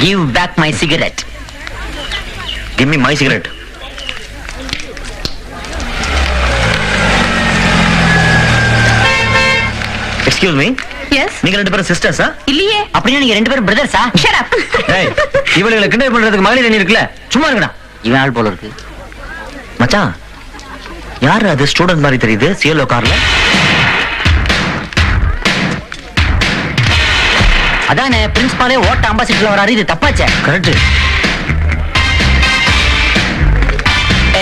Give back my cigarette. Give me my cigarette. Excuse me. Yes. நீங்க ரெண்டு பேரும் சிஸ்டர்ஸா? இல்லையே. அப்படினா நீங்க ரெண்டு பேரும் பிரதர்ஸா? Shut up. ஏய், இவளுகளை கிண்டல் பண்றதுக்கு மகளிர் அணி இருக்குல்ல? சும்மா இருங்கடா. இவன் ஆள் போல இருக்கு. மச்சான். யார் அது ஸ்டூடண்ட் மாதிரி தெரியுது சிஎல்ஓ கார்ல? அதானே பிரின்சிபாலே ஓட்ட அம்பாசிடர்ல வராரு. இது தப்பாச்சே. கரெக்ட்.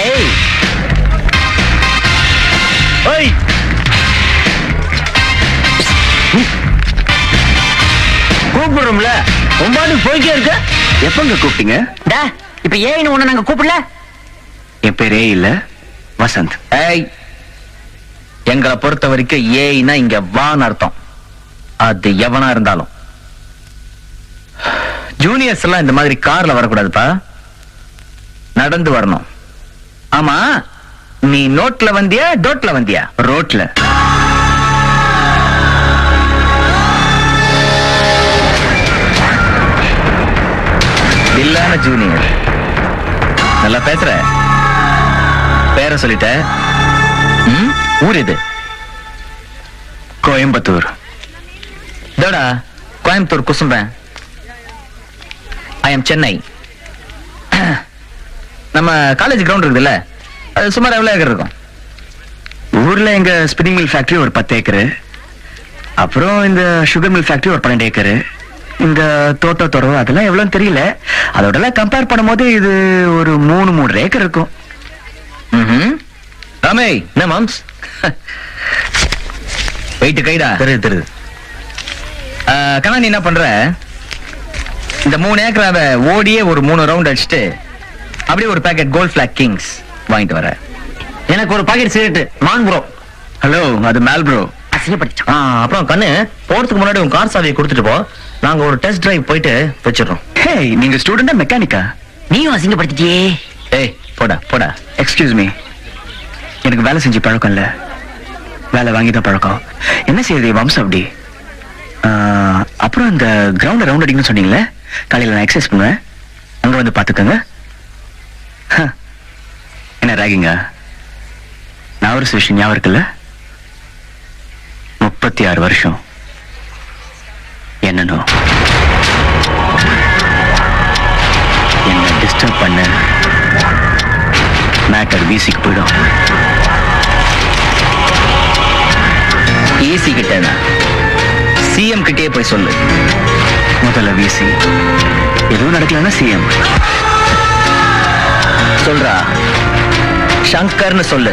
ஏய். ஓய். கூப்பிடுறோம்ல. ஒம்பாடு போய்க்கே இருக்க. எப்பங்க கூப்பிட்டீங்க? டா, இப்ப ஏன்னு ஒண்ணு நாங்க கூப்பிடல. என் பேரே இல்ல, வசந்த். ஏய். எங்களை பொறுத்த வரைக்கும் ஏய்னா இங்க வான்னு அர்த்தம். அது எவனா இருந்தாலும். ஜூனியர்ஸ் எல்லாம் இந்த மாதிரி கார்ல வரக்கூடாதுப்பா, நடந்து வரணும். ஆமா, நீ நோட்ல வந்தியா டோட்ல வந்தியா? ரோட்ல. இல்லான ஜூனியர். நல்லா பேசுற. பேர சொல்லிட்ட. ஊர் இது? கோயம்புத்தூர். தோடா, கோயம்புத்தூர் குசும்பேன். I am Chennai. நம்ம காலேஜ் கிரவுண்ட் இருக்குல்ல, அது சுமார் எவ்வளவு ஏக்கர் இருக்கும்? ஊர்ல எங்க ஸ்பின்னிங் மில் ஃபேக்டரி ஒரு 10 ஏக்கரு, அப்புறம் இந்த சுகர் மில் ஃபேக்டரி ஒரு 12 ஏக்கரு, இந்த தோட்ட துறவு அதெல்லாம் எவ்வளவுன்னு தெரியல. அதோட எல்லாம் கம்பேர் பண்ணும்போது இது ஒரு 3 ஏக்கர் இருக்கும். ராமே, என்ன மாம்ஸ்? வெயிட்டு கைடா. தெரியுது தெரியுது. கண்ணா, நீ என்ன பண்ற? இந்த 3 ஏக்கராவை ஓடியே ஒரு 3 ரவுண்ட் அடிச்சுட்டு அப்படியே ஒரு பேக்கெட் கோல்ட் ஃபிளாக் கிங்ஸ் வாங்கிட்டு வர. எனக்கு ஒரு பாக்கெட் சிகரெட் மான் ப்ரோ. ஹலோ, அது மேல் ப்ரோ. அசிங்கப்பட்டுச்சான். அப்புறம் கண்ணு, போறதுக்கு முன்னாடி உன் கார் சாவியை கொடுத்துட்டு போ. நாங்க ஒரு டெஸ்ட் டிரைவ் போயிட்டு வச்சிடறோம். ஹே, நீங்க ஸ்டூடெண்டா மெக்கானிக்கா? நீயும் அசிங்கப்படுத்திட்டியே. ஏய், போடா போடா. எக்ஸ்கியூஸ் மீ, எனக்கு வேலை செஞ்சு பழக்கம் இல்ல, வேலை வாங்கி தான் பழக்கம். என்ன செய்யுது வம்சம் அப்படி? அப்புறம் இந்த கிரவுண்ட ரவுண்ட் அடிக்கணும்னு சொன்னீங்களே, காலையில நான் எக்ஸசைஸ் பண்ணுவேன், அங்க வந்து பாத்துக்கோங்க. என்ன ராகிங்க? நான் ஒரு விஷயம் ஞாபகம் இருக்குல்ல, 36 வருஷம் என்னன்னு என்ன டிஸ்டர்ப் பண்ண மேட்டர் வீசிக்கு போயிடும். ஏசி கிட்டனா சிஎம் கிட்டே போய் சொல்லு. முதல்ல வீசி, எதுவும் நடக்கலன்னா சிஎம் சொல்றா. சங்கர்னு சொல்லு.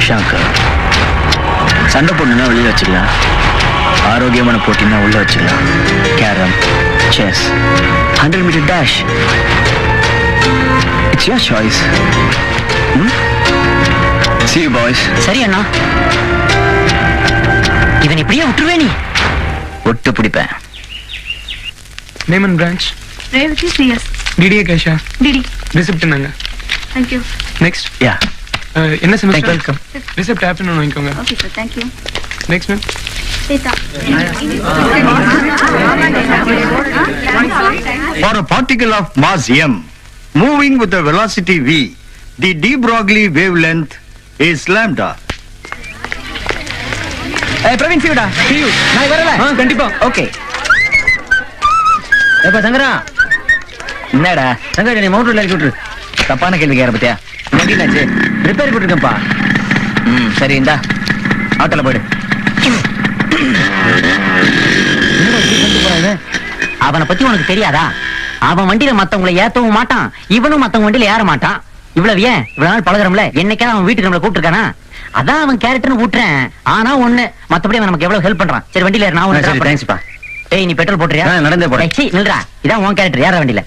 ஷங்கர். சண்டை போடணும்னா வெளியில வச்சுக்கலாம், ஆரோக்கியமான போட்டினா உள்ள வச்சுக்கலாம். Carrom, chess, 100 metre dash, it's your choice. See you boys. சரி அண்ணா, இவன் இப்படியே விட்டுருவே? நீ ஒட்டு பிடிப்பேன். Name and branch. Revati CS. DDA Kesha. DD. Receipt நாங்க. Thank you. Next. Yeah. என்ன semester? Thank you. Welcome. Receipt afternoon வாங்கிக்கோங்க. Okay sir, thank you. Next ma'am. Data. For a particle of mass m moving with a velocity v, the de Broglie wavelength is lambda. Praveen சிவடா. See you. நான் வரல. கண்டிப்பா. Okay. ஏப்பா சங்கரா. என்னடா சங்கரா, நீ mount ரோட்ல இறக்கி விட்டுரு. தப்பான கேள்வி கேட்கற பத்தியா? என்னாச்சு? ரிப்பேர் போட்டுருக்கேன்ப்பா. சரி, இந்தா ஆட்டோல போயிடு. அவனை பத்தி உனக்கு தெரியாதா? அவன் வண்டியில மத்தவங்களை ஏத்தவும் மாட்டான், இவனும் மத்தவங்க வண்டியில ஏற மாட்டான். இவ்வளவு ஏன் இவ்வளவு நாள் பழகுறோம்ல, என்னைக்காவது அவன் வீட்டுக்கு நம்மள கூப்பிட்டுருக்கானா? அதான் அவன் கேரக்டர்னு விட்டுறேன். ஆனா ஒண்ணு, மத்தபடி அவன் நமக்கு எவ்வளவு ஹெல்ப் பண்றான். சரி, வண்டியில ஏறு, நான் சரி, உனக்கு தேங்க்ஸ்ப்பா. ஏய், நீ பெட்ரோல் போட்டுறியா? நடந்தே போறேன். சீ, நில்றா. இதான் உன் கேரக்டர், ஏற வண்டியில.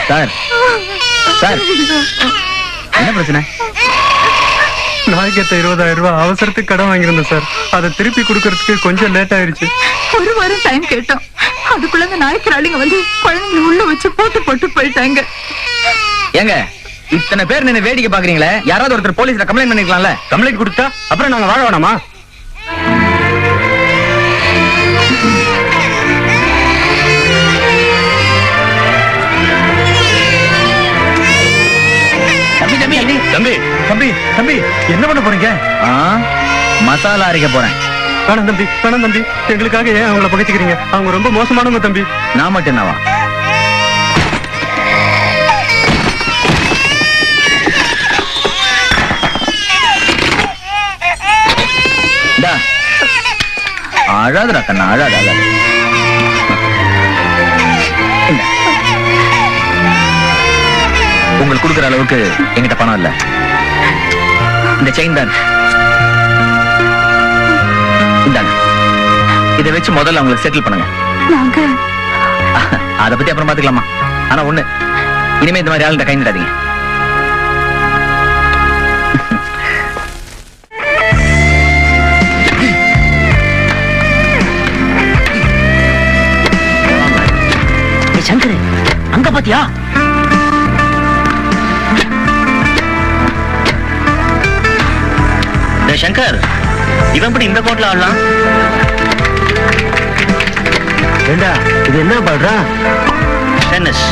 சார் சார் என்ன பிரச்சனை? நாய்க்கு 20,000 ரூபாய் அவசரத்துக்கு கடன் வாங்கியிருந்தேன் சார். அதை திருப்பி கொடுக்கறதுக்கு கொஞ்சம் லேட் ஆயிருச்சு. ஒரு வாரம் டைம் கேட்டோம். அதுக்குள்ள அந்த நாய்க்குறாளிங்க வந்து குழந்தைங்களை உள்ள வச்சு போட்டு போயிட்டாங்க. ஏங்க இத்தனை பேர் நின்னு வேடிக்கை பாக்குறீங்களே, யாராவது ஒருத்தர் போலீஸ்ல கம்ப்ளைண்ட் பண்ணிக்கலாம்ல? கம்ப்ளைண்ட் கொடுத்தா அப்புறம் நாங்க வாழ வேணாமா? தம்பி தம்பி தம்பி என்ன பண்ண போறீங்க? மசாலா அரைக்க போறேன். வேணாம் தம்பி, வேணாம் தம்பி. எங்களுக்காக ஏன் அவங்கள பகைச்சுக்கிறீங்க? அவங்க ரொம்ப மோசமானவங்க தம்பி. நான் மட்டும் என்னவா? அழாதுடா கண்ணா, அழாது அழாது. உங்களுக்கு கொடுக்குற அளவுக்கு என்கிட்ட பணம் இல்ல. இந்த செயின் தான் இந்தாங்க. இதை வச்சு முதல்ல அவங்களுக்கு செட்டில் பண்ணுங்க. அதை பத்தி அப்புறம் பாத்துக்கலாமா? ஆனா ஒண்ணு, இனிமே இந்த மாதிரி ஆளுகிட்ட கை நிடாதீங்க. சங்கரு அங்க பாத்தியா? சங்கர், இவன் எப்படி இந்த கோட்ல ஆடலாம்? ஏண்டா இது என்ன பண்றா? டென்னிஸ்.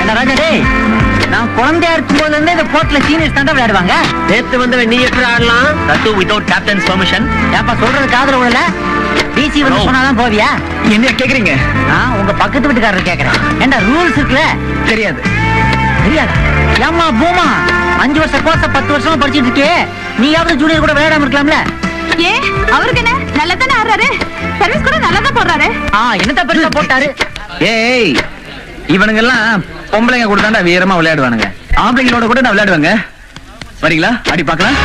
என்ன ராஜா டேய், நான் குழந்தையா இருக்கும் போதுல இருந்தே இந்த கோர்ட்ல சீனியர்ஸ் தான் விளையாடுவாங்க. நேத்து வந்தவன் நீ எப்படி ஆடலாம்? தத்து வித்வுட் கேப்டன்ஸ் பெர்மிஷன். ஏப்பா சொல்றது காதுல விடல? டிசி வந்து சொன்னாதான் போவியா? என்ன கேக்குறீங்க? நான் உங்க பக்கத்து வீட்டுக்காரர் கேக்குறேன். ஏண்டா ரூல்ஸ் இருக்குல்ல? தெரியாது. தெரியாதா? ஏம்மா பூமா, 5 வருஷ கோர்ஸ 10 வருஷமா படிச்சிட்டு இருக்கே, நீயாவது ஜூனியர் கூட விளையாடாம இருக்கலாம்ல? ஏன் அவருக்கு என்ன நல்லா தானே ஆடுறாரு? சர்வீஸ் கூட நல்லா தான் போடுறாரு. என்னத்த பெருசா போட்டாரு? ஏய், இவனுங்க எல்லாம் பொம்பளைங்க கூட தாண்டா வீரமா விளையாடுவானுங்க. ஆம்பளைங்களோட கூட நான் விளையாடுவாங்க. வரீங்களா? அடி பார்க்கலாம்.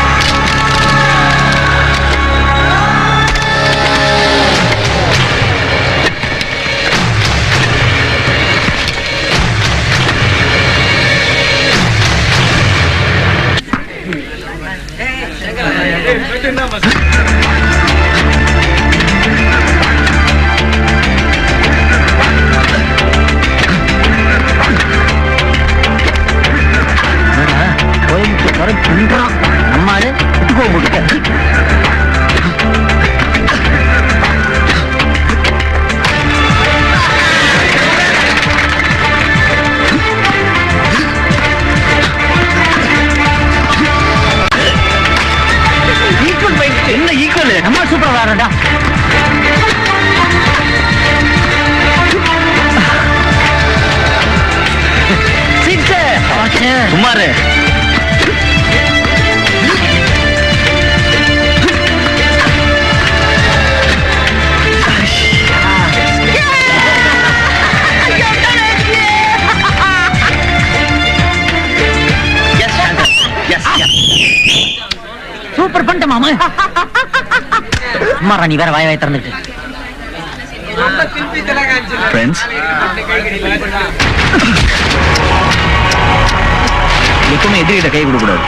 நம்மாரு விட்டுக்கோ கொடுக்க. ஈக்குவல் பைக் என்ன ஈக்குவல்? நம்ம சூப்பரா விளையாடுறா. சுமாரு சூப்பர் பண்ணிட்ட மாமா. அம்மாரா நீ வேற வாய் திறந்துட்டு. ஃப்ரெண்ட்ஸ், எப்பவுமே எதிரிகிட்ட கை கொடுக்க கூடாது.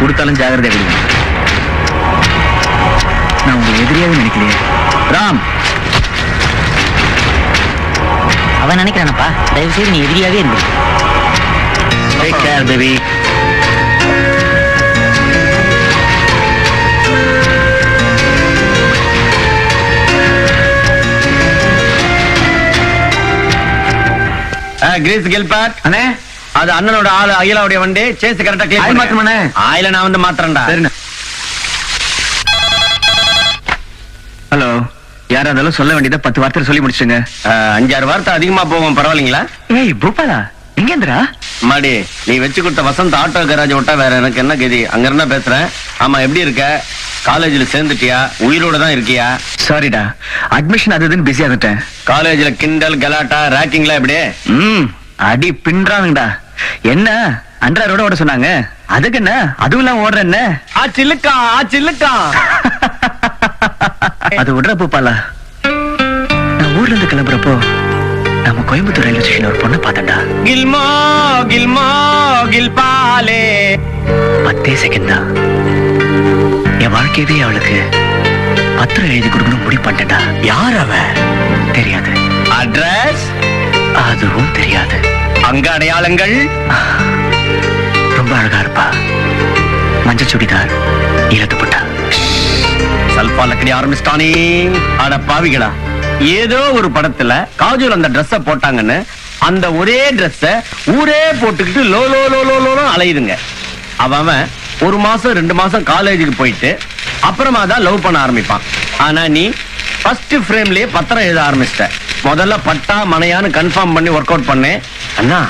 கொடுத்தாலும் ஜாகிரதையா கொடுங்க. நான் உங்களை எதிரியாவே நினைக்கலையே. ராம், அவன் நினைக்கிறானப்பா, தயவு செய்து நீ எதிரியாவே இருந்து. Take care baby. கிரீஸ் கில்பார்ட் அண்ணே, அது அண்ணனோட ஆளு. அகிலாவுடைய வண்டி சேஸ் கரெக்டா ஆயில் கிளியர் மாத்தணுமாண்ணே? ஆயில நான் வந்து மாத்துறேன்டா. சரிண்ணே. ஹலோ, யாரா இருந்தாலும் சொல்ல வேண்டியதை 10 வார்த்தை சொல்லி முடிச்சுங்க. 5-6 வார்த்தை அதிகமா போகும், பரவாயில்லைங்களா? ஏய் பூபாலா, எங்கேந்திரா? மாடி நீ வச்சு கொடுத்த வசந்த் ஆட்டோ கராஜ் விட்டா வேற எனக்கு என்ன கதி? அங்க இருந்தா பேசுறேன். ஆமா, எப்படி இருக்க? காலேஜ்ல சேர்ந்துட்டியா? உயிரோட தான் இருக்கியா? சாரிடா, அட்மிஷன் அது இதுன்னு பிஸியா இருந்துட்டேன். காலேஜ்ல கிண்டல் கலாட்டா ராக்கிங்லாம் எப்படி? அடி பின்றானுங்கடா. என்ன அன்றாரோட ஓட சொன்னாங்க, அதுக்கு என்ன? அதுவும் இல்லாம ஓடுற என்ன? சில்லுக்கா அது விடுறப்போ பாலா, நான் ஊர்ல இருந்து கிளம்புறப்போ நம்ம கோயம்புத்தூர் ரயில்வே ஸ்டேஷன் ஒரு பொண்ணை பார்த்தேன்டா. கில்மா கில்மா கில்பாலே 10 செகண்ட் தான். என் வாழ்க்கையவே அவளுக்கு பத்திரம் எழுதி கொடுக்கணும் முடிவு பண்ணிட்டேன்டா. யார் அவ? தெரியாது. அட்ரஸ்? அதுவும் தெரியாது. அங்க அடையாளங்கள்? ரொம்ப அழகா இருப்பா. மஞ்சள் சுடிதார், இலத்துப்பட்டா. சல்பா லக்கடி ஆரம்பிச்சிட்டானே. அட பாவிகளா, ஏதோ ஒரு படத்துல காஜோல் அந்த ட்ரெஸ்ஸ போட்டாங்கன்னு அந்த ஒரே ட்ரெஸ்ஸ ஊரே போட்டுக்கிட்டு லோ லோ லோ லோ லோ அலையுதுங்க. அவன் 1 மாசம் 2 மாசம் காலேஜுக்கு போயிட்டு அப்புறமா தான் லவ் பண்ண ஆரம்பிப்பான். ஆனா நீ ஃபர்ஸ்ட் ஃப்ரேம்லயே பத்திரம் எழுத ஆரம்பிச்சிட்ட. முதல்ல பட்டா மனையான்னு கன்ஃபார்ம் பண்ணி ஒர்க் அவுட் பண்ணேன். அண்ணா,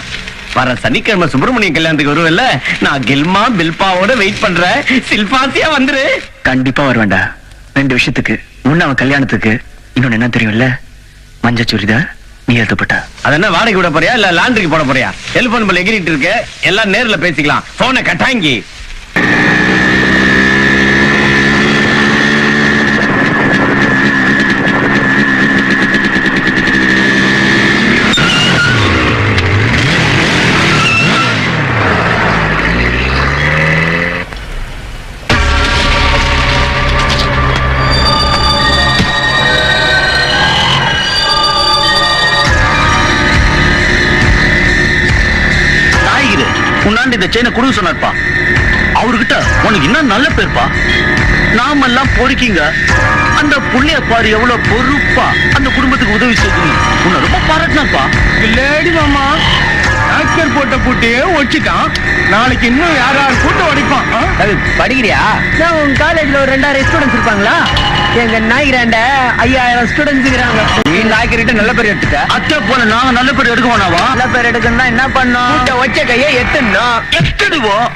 வர சனிக்கிழமை சுப்பிரமணிய கல்யாணத்துக்கு வருவல்ல, நான் கில்மா பில்பாவோட வெயிட் பண்றேன். சில்பாசியா வந்துரு. கண்டிப்பா வருவேன்டா. 2 விஷயத்துக்கு. ஒண்ணு அவன் கல்யாணத்துக்கு, இன்னொன்னு என்ன தெரியும்ல, மஞ்சள் சுடிதார், நீ எழுத்துப்பட்டா. அது என்ன வாடகை விட போறியா இல்ல லாண்டரிக்கு போட போறியா? டெலிபோன் பில் எகிரிட்டு இருக்கு, எல்லாம் நேர்ல பேசிக்கலாம். போனை கட்டாங்கி. உன்னாண்டு இந்த செயினை குடுக்க சொன்னார்ப்பா. அவர்கிட்ட உனக்கு என்ன நல்ல பேர்ப்பா. நாமெல்லாம் பொறுக்கிங்க. அந்த புள்ளைய பாரு எவ்வளவு பொறுப்பா அந்த குடும்பத்துக்கு உதவி செய்து உன்னை ரொம்ப பாராட்டினாப்பா. இல்லடி மாமா, ஆக்டர் போட்ட பூட்டையே ஒடிச்சிட்டான். நாளைக்கு இன்னும் யாராவது கூட்ட உடைப்பான். படிக்கிறியா? நான் உங்க காலேஜ்ல ஒரு 2000 ஸ்டூடெண்ட்ஸ் இருப்பாங்களா? எங்க நாய்கிராண்ட 5000 ஸ்டூடெண்ட்ஸ் இருக்காங்க. நீ நாய்க்கிட்ட நல்ல பேர் எடுத்துட்ட. அத்தை போல நாங்க நல்ல பேர் எடுக்க வேணாவா? நல்ல பேர் எடுக்கணும்னா என்ன பண்ணோம்? வச்ச கையை எட்டுனோம். எடுத்துடுவோம்.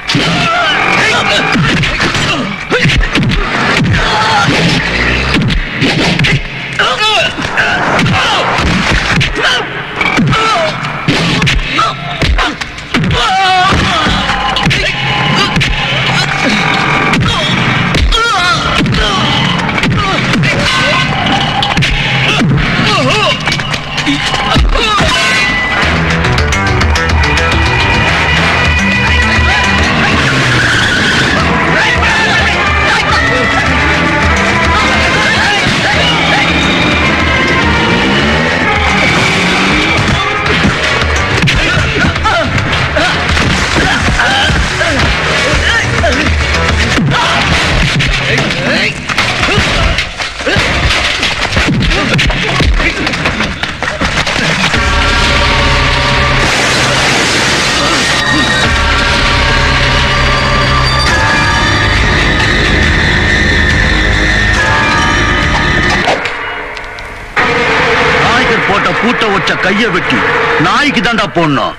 கூட்ட வச்ச கைய வெட்டி நாய்க்கு தாண்டா போடணும்.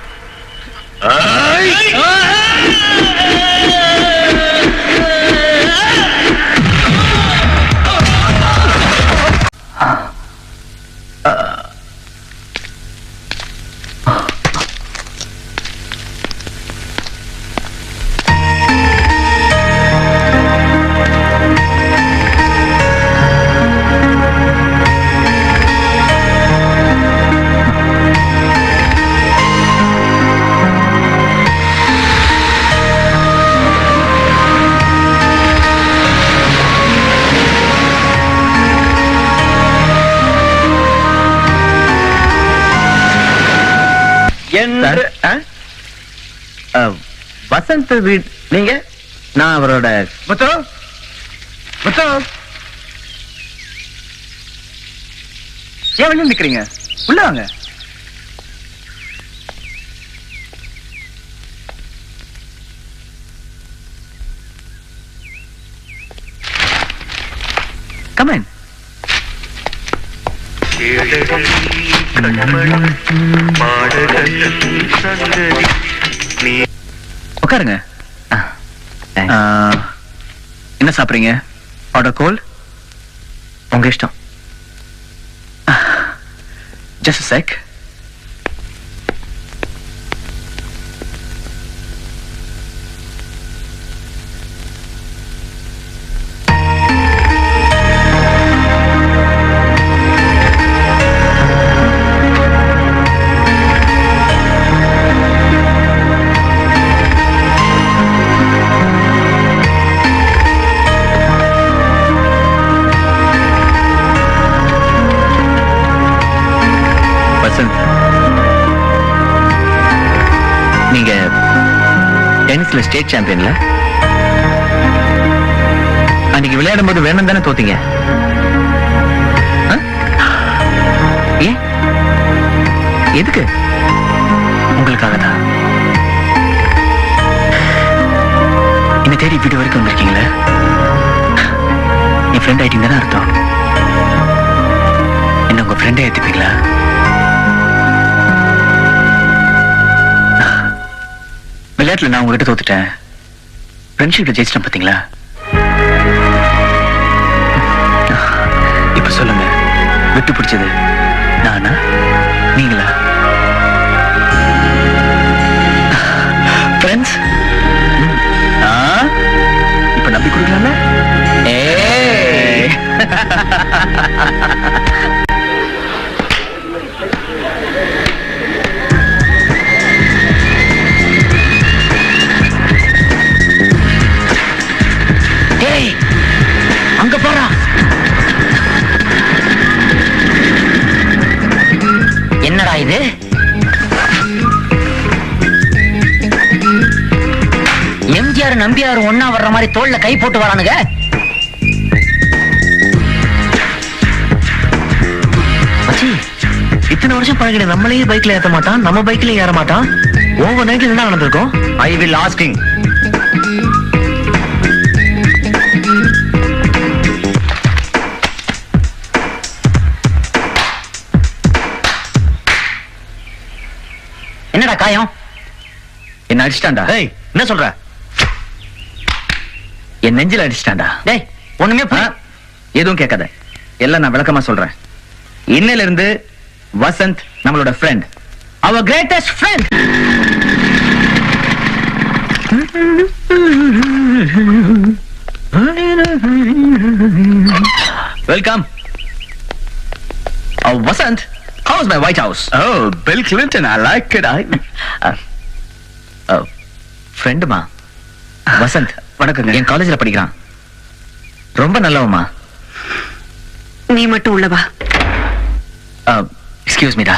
வசந்த் வீட் நீங்க? நான் அவரோட ஏன் வெளியே நிக்கிறீங்க? உள்ள வாங்க. Come in. உட்காருங்க. என்ன சாப்பிடுறீங்க? ஆர்டர் கோல்? உங்க இஷ்டம். Just check. நீங்க டென்னிஸ்ல ஸ்டேட் சாம்பியன்ல அன்னைக்கு விளையாடும் போது வேணும் தானே தோத்தீங்க? ஏன்? எதுக்கு? உங்களுக்காக தான். என்ன தேடி வீடு வரைக்கும் வந்திருக்கீங்களே. என் ஃப்ரெண்ட் ஆயிட்டீங்க தானே அர்த்தம். என்ன உங்க ஃப்ரெண்டை ஏத்துப்பீங்களா? விளையாட்டுல நான் உங்ககிட்ட தோத்துட்டேன். ஃப்ரெண்ட்ஷிப்ல ஜெயிச்சிட்டேன் பாத்தீங்களா? இப்ப சொல்லுங்க, விட்டு பிடிச்சது நானா நீங்களா? ஃப்ரெண்ட்ஸ் இப்ப நம்பி கொடுக்கலாம்ல? அங்க போறா. என்னடா இது? எம்ஜிஆர் நம்பியார் ஒன்னா வர்ற மாதிரி தோல்ல கை போட்டு வரானுங்க. மச்சி, இத்தனை வருஷம் பழகின நம்மளையே பைக்ல ஏத்த மாட்டான், நம்ம பைக்ல ஏற மாட்டான். ஓவர் நைட்ல என்ன நடந்திருக்கும்? I will asking. என்னடா காயம்? என்ன அடிச்சிட்டான்டா? என்ன சொல்ற? என் நெஞ்சில அடிச்சிட்டான்டா. டேய், ஒண்ணுமே எதுவும் கேட்காத, எல்லாம் நான் விளக்கமா சொல்றேன். இன்னையில இருந்து வசந்த் நம்மளோட ஃப்ரெண்ட், அவர் greatest friend. Welcome. Vasanth, how is my White House? Oh, Bill Clinton, I like it. ஃப்ரெண்டுமா வசந்த். வணக்கங்க. என் காலேஜ்ல படிக்கிறான், ரொம்ப நல்லவமா. நீ மட்டும் உள்ளவா? எக்ஸ்கியூஸ் மீடா.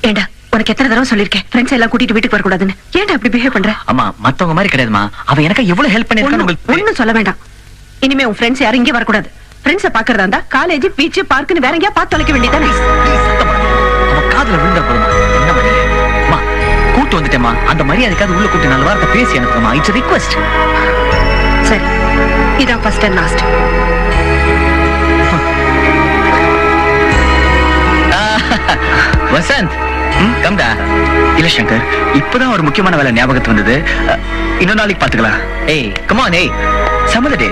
ஏண்டா, உனக்கு எத்தனை தடவை சொல்லிருக்கேன் ஃப்ரெண்ட்ஸ் எல்லாம் கூட்டிட்டு வீட்டுக்கு வர கூடாதுன்னு. ஏன்டா அப்படி பிஹேவ் பண்ற? அம்மா, மத்தவங்க மாதிரி கிடையாதுமா. அவன் எனக்கு எவ்வளவு ஹெல்ப் பண்ணிருக்கான்னு உங்களுக்கு ஒண்ணும் சொல்ல வேண்டாம். இனிமே உன் ஃப்ரெண்ட்ஸ் யாரும் இங்கே வரக்கூடாது. ஃப்ரெண்ட்ஸை பாக்குறதா இருந்தா காலேஜ், பீச், பார்க்குன்னு வேற எங்கேயா பார்த்து தொலைக்க வேண்டியதானே? அவன் காதுல விழுந்த போதுமா? என்ன பண்ணீங்க? அம்மா, கூட்டு வந்துட்டேம்மா. அந்த மரியாதைக்காவது உள்ள கூட்டி 4 வார்த்தை பேசி அனுப்புமா. It's request. சரி, இதான் ஃபர்ஸ்ட் அண்ட் லாஸ்ட். வசந்த், கம்டா. இல்ல சங்கர், இப்பதான் ஒரு முக்கியமான வேலை ஞாபகத்து வந்தது. இன்னொரு நாளைக்கு பாத்துக்கலாம். ஏய், கம் ஆன். ஏய், சம்மதடே.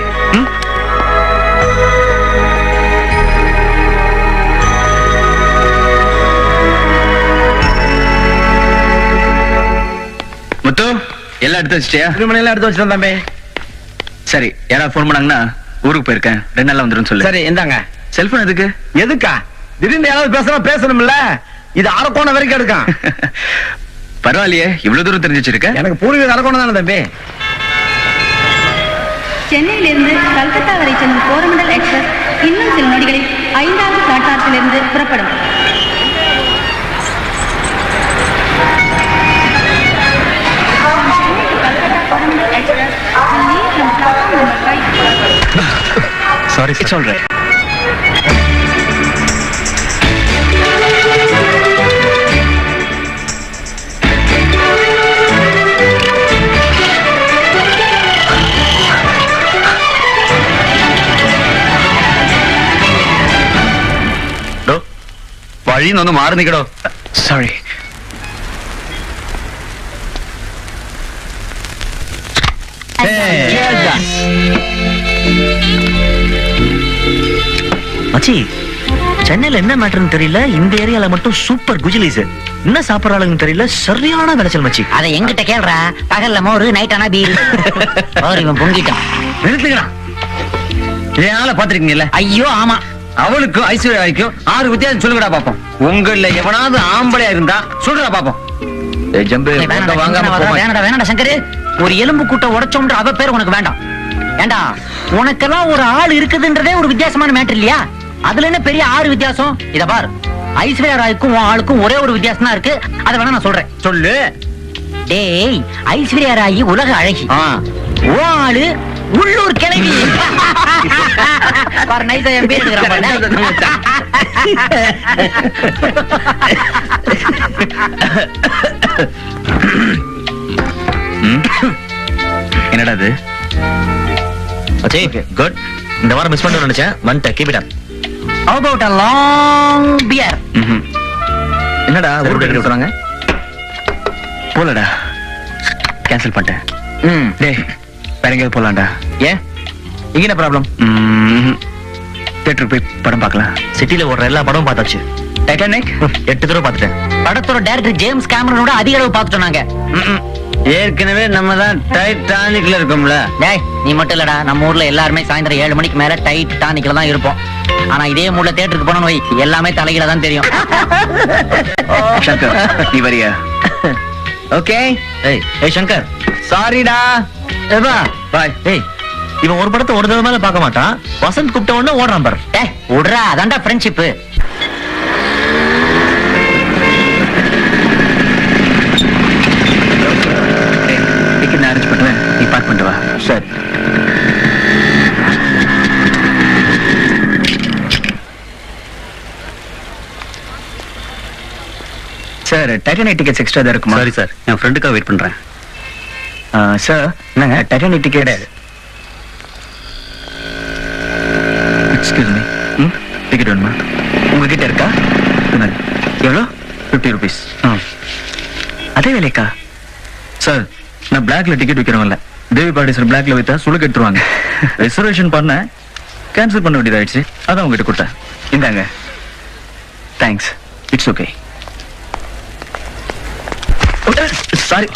முத்து, எல்லாம் எடுத்து வச்சிட்டியா? திருமணையெல்லாம் எடுத்து வச்சிட்டோம் தம்பி. சரி, யாராவது ஃபோன் பண்ணாங்கன்னா ஊருக்கு போயிருக்கேன், 2 நாள்ல வந்துரும் சொல்லு. சரி, இந்தாங்க. செல்போன் எதுக்கு? எதுக்கா? திடீர்னு யாராவது பேசணும்ல. இது அரக்கோணம் வரைக்கும் எடுக்கான். பரவாயில்லையே, இவ்வளவு தூரம் தெரிஞ்சு வச்சிருக்க. எனக்கு பூர்வீக அரக்கோணம் தானே தம்பி. சென்னையிலிருந்து கல்கத்தா வரை செல்லும் கோரமண்டல் எக்ஸ்பிரஸ் இன்னும் சில நொடிகளில் 5வது பிளாட்பாரத்திலிருந்து புறப்படும். Sorry it's all right. വഴിന്നൊന്ന് മാറി നിൽക്കടോ. சாரி. மச்சி, சென்னையில என்ன மேட்டர்னு தெரியல, இந்த ஏரியால மட்டும் சூப்பர் குஜிலிஸ். என்ன சாப்பிடறாளுன்னு தெரியல, சரியான விளைச்சல் மச்சி. அதை எங்கிட்ட கேள்றா. பகல்ல மோரு, நைட் ஆனா பீர். இவன் பொங்கிட்டான். நிறுத்துக்கடா. என் ஆளை பாத்திருக்கீங்கல்ல? ஐயோ ஆமா, அவளுக்கும் ஐஸ்வர்யாவுக்கும் 6 வித்தியாசம் சொல்லுங்கடா பாப்போம். உங்கள எவனாவது ஆம்பளையா இருந்தா சொல்லுடா பாப்போம். ஜம்பு வேணாடா சங்கரு. ஒரு எலும்பு கூட்ட உடைச்சோம்ன்ற அவ பேர் உனக்கு வேண்டாம். ஏண்டா, உனக்கெல்லாம் ஒரு ஆள் இருக்குதுன்றதே ஒரு வித்தியாசமான மேட்டர் இல்லையா? அதுல என்ன பெரிய 6 வித்தியாசம்? இத பார், ஐஸ்வர்யா ராய்க்கும் உன் ஆளுக்கும் ஒரே ஒரு வித்தியாசம் தான் இருக்கு. அதை வேணா நான் சொல்றேன். சொல்லு. டேய், ஐஸ்வர்யா ராயி உலக அழகி, ஓ ஆளு உள்ளூர் கிளவி. பாரு, நைஸா என் பேர் எடுக்கிறான். என்னடா இது? Okay good. இந்த வாரம் மிஸ் பண்ண நினைச்சேன், வந்துட்டேன். Keep it up. How about a long beer? என்னடா ஊருக்கு விட்டுறாங்க? போலடா, கேன்சல் பண்ணிட்டேன். டேய், வேற எங்கேயாவது போலாம்டா. ஏன், இங்க என்ன ப்ராப்ளம்? தியேட்டருக்கு போய் படம் பார்க்கலாம். சிட்டில ஓடுற எல்லா படமும் பார்த்தாச்சு. டைட்டானிக் 8 தடவை பார்த்துட்டேன். படத்தோட டைரக்டர் ஜேம்ஸ் கேமரனோட அதிக அளவு பார்த்துட்டோம் நாங்க. ஏற்கனவே நம்ம தான் டைட்டானிக்ல இருக்கோம்ல. டேய், நீ மட்டும் இல்லடா, நம்ம ஊர்ல எல்லாருமே சாயந்தரம் 7 மணிக்கு மேல டைட்டானிக்ல தான் இருப்போம். ஆனா இதே மூட்ல தியேட்டருக்கு போனோம் வை, எல்லாமே தலைகீழ தான் தெரியும். சங்கர், நீ வரியா? ஓகே. ஏய் சங்கர், சாரிடா. ஏப்பா, பாய். ஏய், இவன் ஒரு படத்தை ஒரு தடவை மேல பார்க்க மாட்டான். வசந்த் கூப்பிட்ட உடனே ஓடுறான் பாரு. டேய் விடுறா, அதான்டா ஃப்ரெண்ட்ஷிப். டிக்கெட் நான் அரேஞ்ச் பண்ணுவேன், நீ பார்க் பண்ணிட்டு வா. சரி. சார், டைட்டானிக் டிக்கெட்ஸ் எக்ஸ்ட்ரா தான் இருக்குமா? சாரி சார், என் ஃப்ரெண்டுக்காக வெயிட் பண்றேன். சார், என்னங்க Titanic ticket? Excuse me, ticket வேணுமா? உங்ககிட்ட இருக்கா? எவ்வளோ? 50 rupees. அதே வேலைக்கா? சார், நான் பிளாக்ல டிக்கெட் விற்கிறவங்கள. தேவி பாடேஸ்வர் பிளாக்ல வித்தா சுளுக்கு எடுத்துருவாங்க. ரிசர்வேஷன் பண்ண கேன்சல் பண்ண வேண்டியதாயிடுச்சு, அதான் உங்ககிட்ட கொடுத்தேன். இந்தாங்க. Thanks. It's okay. Sorry.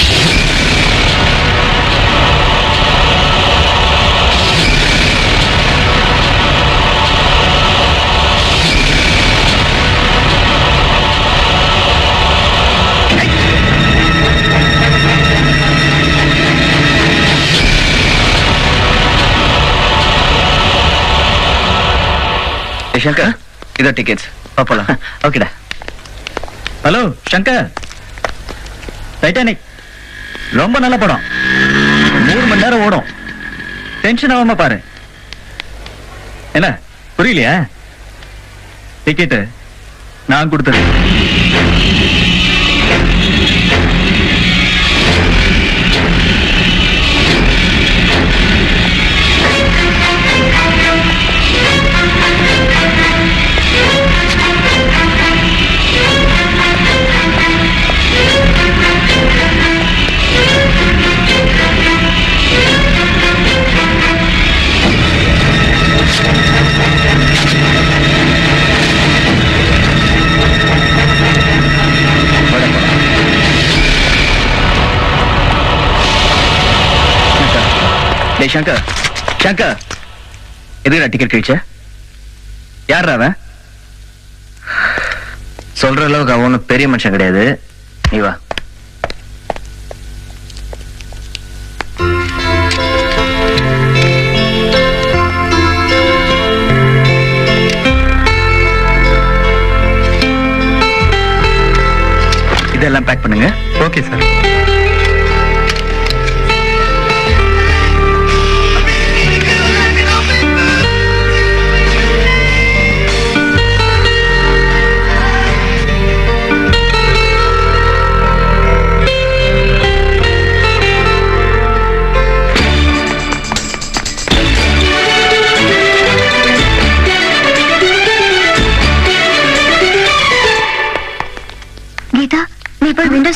Shankar, இதோ டிக்கெட்ஸ். பாப்பலாம். ஓகேடா. ஹலோ சங்கர், டைட்டானிக் ரொம்ப நல்ல படம். 3 மணி நேரம் ஓடும். டென்ஷன் ஆகாம பாரு. என்ன புரியலையா? டிக்கெட்டு நான் கொடுத்தது. சங்கர், சங்கர், எதுக்குடா டிக்கெட் கழிச்ச? யார் அவன்? சொல்ற அளவுக்கு அவன் ஒன்றும் பெரிய மனுஷன் கிடையாது. நீ வா. இதெல்லாம் பேக் பண்ணுங்க. Okay sir.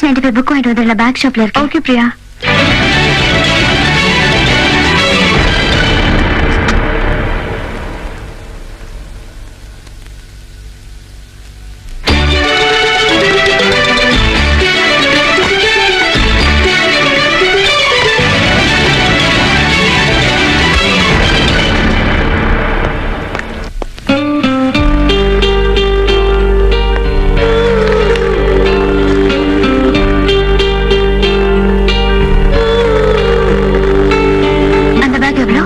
95 புக் வாங்கிட்டு வந்துடல, பேக் ஷாப்ல இருக்கு. ஓகே பிரியா. அந்த பேக் எவ்வளோ?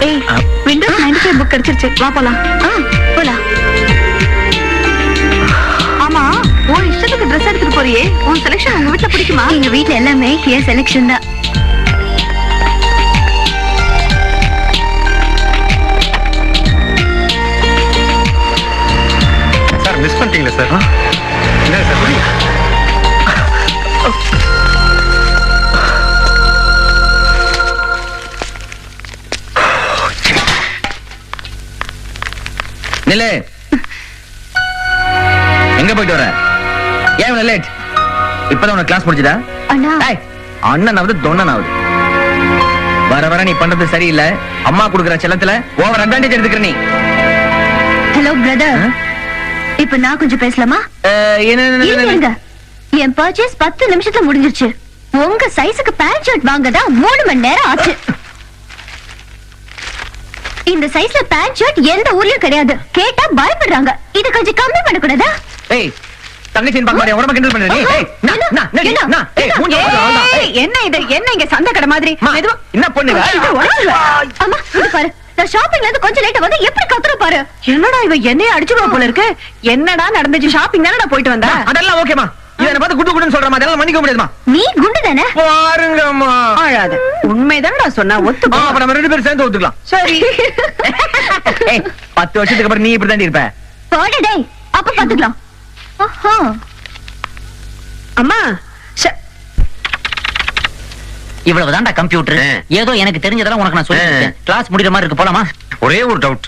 ஏய், விண்டோஸ் 95 புக் கிடைச்சிருச்சு, வா போலாம். போலாம். ஆமா, உன் இஷ்டத்துக்கு ட்ரெஸ் எடுத்துட்டு போறியே, உன் செலக்ஷன் உங்க வீட்ல பிடிக்குமா? எங்க வீட்ல எல்லாமே கிளியர் செலக்ஷன் தான். சார் மிஸ் பண்ணிட்டீங்களா சார்? என்ன சார் புரியுது? நில்லு. எங்க போயிட்டு வர? ஏன் இவ்வளவு லேட்? இப்பதான் உனக்கு கிளாஸ் முடிஞ்சுதா? அண்ணா, ஏய், அண்ணனாவது தொண்ணனாவது. வர வர நீ பண்றது சரியில்லை. அம்மா கொடுக்குற செல்லத்துல ஓவர் அட்வான்டேஜ் எடுத்துக்கிற நீ. ஹலோ பிரதர், இப்ப நான் கொஞ்சம் பேசலாமா? இருங்க. என் பர்ச்சேஸ் 10 நிமிஷத்துல முடிஞ்சிருச்சு. உங்க சைஸுக்கு பேண்ட் ஷர்ட் வாங்கதா 3 மணி நேரம் ஆச்சு. இந்த சைஸ்ல பேண்ட் ஷர்ட் எந்த ஊர்லயும் கிடையாது. கேட்டா பயப்படுறாங்க. இது கொஞ்சம் கம்மி பண்ண கூடாதா? ஏய், தங்கச்சியின் பாக்க மாதிரி உடம்ப கிண்டல் பண்ற நீ. ஏய், என்ன இது? என்ன இங்க சண்டை கடை மாதிரி? மெதுவா. என்ன பண்ணுவ? அம்மா, இது பாரு. நான் ஷாப்பிங்ல இருந்து கொஞ்சம் லேட்டா வந்து எப்படி கத்துற பாரு. என்னடா இவ என்னைய அடிச்சுடுவா போல இருக்கு. என்னடா நடந்துச்சு? ஷாப்பிங் தானடா போயிட்டு வந்தா? அதெல்லாம் ஓகேமா. இவனை பார்த்து குண்டு குண்டுன்னு சொல்றமா, அதெல்லாம் மன்னிக்க முடியாதுமா. நீ குண்டு தானே? பாருங்கம்மா. ஆழாத. உண்மைதானடா சொன்னா ஒத்துக்கோ. அப்ப நம்ம 2 பேரும் சேர்ந்து ஒத்துக்கலாம். சரி. ஏய், 10 வருஷத்துக்கு அப்புறம் நீ இப்படி தான் இருப்ப. போடா டேய், அப்ப பாத்துக்கலாம். ஆஹா. அம்மா, இவ்வளவுதான்டா கம்ப்யூட்டர். ஏதோ எனக்கு தெரிஞ்சதெல்லாம் உனக்கு நான் சொல்லி கிளாஸ் முடிகிற மாதிரி இருக்கு, போலாமா? ஒரே ஒரு டவுட்.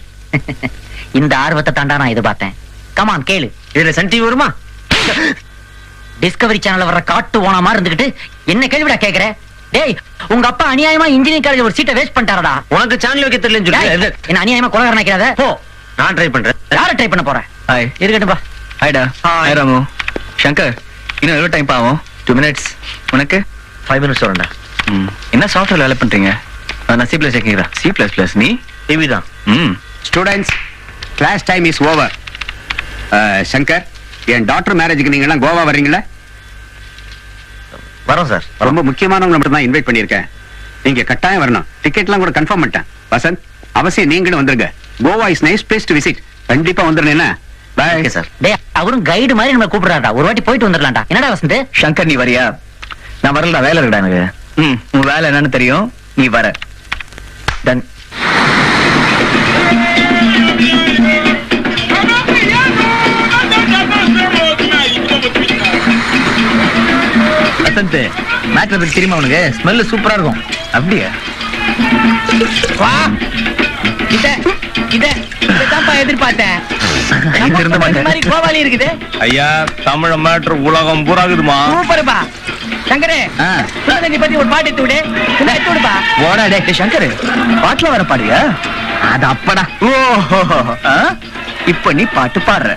இந்த ஆர்வத்தை தாண்டா நான் எதிர்பார்த்தேன். கமான் கேளு. இதுல சன் டிவி வருமா? டிஸ்கவரி சேனல்ல வர்ற காட்டு ஓனா மாதிரி இருந்துகிட்டு என்ன கேள்விடா கேக்குற? டேய், உங்க அப்பா அநியாயமா இன்ஜினியரிங் காலேஜ் ஒரு சீட்டை வேஸ்ட் பண்ணிட்டாரடா. உனக்கு சேனல் வைக்க தெரியலன்னு சொல்லி என்ன அநியாயமா கொலகார நினைக்காத. போ, நான் ட்ரை பண்றேன். யாரை ட்ரை பண்ண போற? ஹாய். இருக்கட்டும் பா. ஹாய்டா. ஹாய் ராமு. சங்கர், இன்னும் எவ்வளவு டைம் ஆகும்? 2 minutes. உனக்கு 5 minutes வரேன்டா. என்ன சாஃப்ட்வேர் வேலை பண்றீங்க? நான் C++ கேட்கிறேன். C++. நீ டிவி தான். Students, class time is over. Shankar, என் டாக்டர் மேரேஜுக்கு நீங்க எல்லாம் கோவா வர்றீங்களா? வரோம் சார். ரொம்ப முக்கியமானவங்க மட்டும் தான் இன்வைட் பண்ணியிருக்கேன். நீங்க கட்டாயம் வரணும். டிக்கெட்லாம் கூட கன்ஃபார்ம் பண்ணிட்டேன். வசந்த், அவசியம் நீங்களும் வந்துருங்க. Goa is nice place to visit. கண்டிப்பா வந்துருங்க. பை. Okay sir. டேய், அவரும் கைடு மாதிரி நம்மள கூப்பிடுறாடா. ஒரு வாட்டி போயிட்டு வந்துடலாம்டா. என்னடா வசந்த்? சங்கர், நீ வரியா? நான் வரலடா, வேலை இருக்குடா எனக்கு. உன் வேலை என்னன்னு தெரியும், நீ வர. டன். வசந்த், மேட்ரு பத்தி தெரியுமா உனக்கு? ஸ்மெல் சூப்பரா இருக்கும். அப்படியா? வா, இதான்ப்பா எதிர்பார்த்தேன். திருந்த மாட்டேன். மாதிரி கோவாலி இருக்குது. ஐயா, தமிழ மேட்ரு உலகம் பூராகுதுமா. சூப்பர்ப்பா. சங்கரே, நீ பத்தி ஒரு பாட்டு எடுத்து விடு. எடுத்து விடுப்பா. ஓடா டே சங்கர், பாட்டுல வர பாடியா? அது அப்படா. ஓஹோ, இப்ப நீ பாட்டு பாடுற.